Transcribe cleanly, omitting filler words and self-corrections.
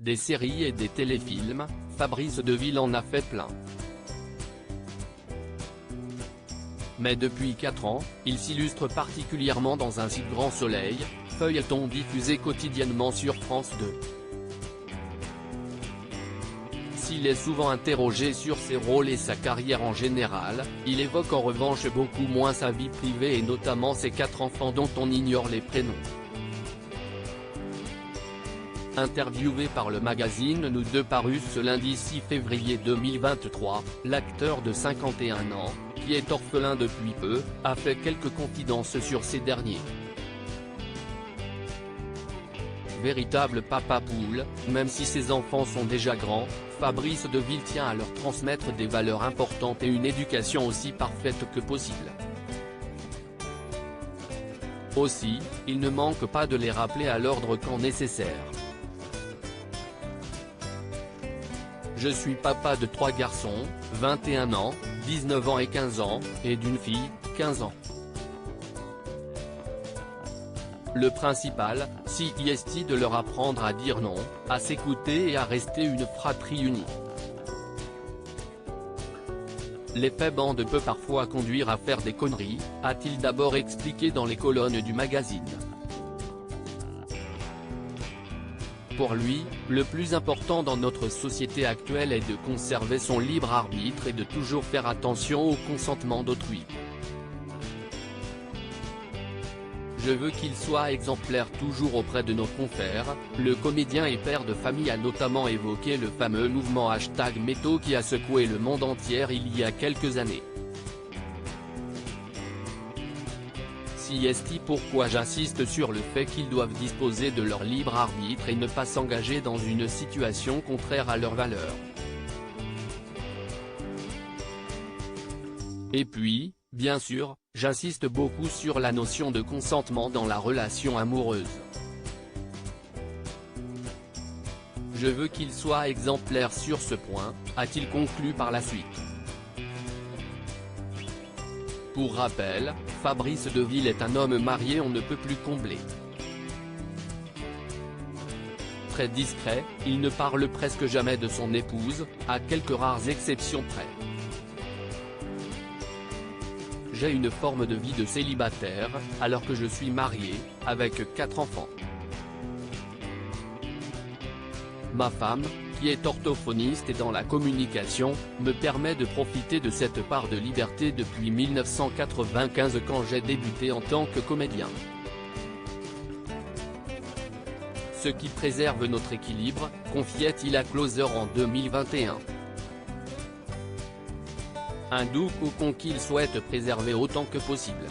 des séries et des téléfilms, Fabrice Deville en a fait plein. Mais depuis 4 ans, il s'illustre particulièrement dans Un si grand soleil, feuilleton diffusé quotidiennement sur France 2. S'il est souvent interrogé sur ses rôles et sa carrière en général, il évoque en revanche beaucoup moins sa vie privée et notamment ses 4 enfants dont on ignore les prénoms. Interviewé par le magazine Nous deux paru ce lundi 6 février 2023, l'acteur de 51 ans, qui est orphelin depuis peu, a fait quelques confidences sur ces derniers. Véritable papa poule, même si ses enfants sont déjà grands, Fabrice Deville tient à leur transmettre des valeurs importantes et une éducation aussi parfaite que possible. Aussi, il ne manque pas de les rappeler à l'ordre quand nécessaire. Je suis papa de 3 garçons, 21 ans, 19 ans et 15 ans, et d'une fille, 15 ans. Le principal, c'est de leur apprendre à dire non, à s'écouter et à rester une fratrie unie. L'effet bande peut parfois conduire à faire des conneries, a-t-il d'abord expliqué dans les colonnes du magazine. Pour lui, le plus important dans notre société actuelle est de conserver son libre arbitre et de toujours faire attention au consentement d'autrui. Je veux qu'il soit exemplaire toujours auprès de nos confrères. Le comédien et père de famille a notamment évoqué le fameux mouvement #Métaux qui a secoué le monde entier il y a quelques années. Pourquoi j'insiste sur le fait qu'ils doivent disposer de leur libre arbitre et ne pas s'engager dans une situation contraire à leurs valeurs. Et puis, bien sûr, j'insiste beaucoup sur la notion de consentement dans la relation amoureuse. Je veux qu'il soit exemplaire sur ce point, a-t-il conclu par la suite. Pour rappel, Fabrice Deville est un homme marié on ne peut plus combler. Très discret, il ne parle presque jamais de son épouse, à quelques rares exceptions près. J'ai une forme de vie de célibataire, alors que je suis marié, avec 4 enfants. Ma femme, qui est orthophoniste et dans la communication, me permet de profiter de cette part de liberté depuis 1995 quand j'ai débuté en tant que comédien. Ce qui préserve notre équilibre, confiait-il à Closer en 2021. Un doux cocon qu'il souhaite préserver autant que possible.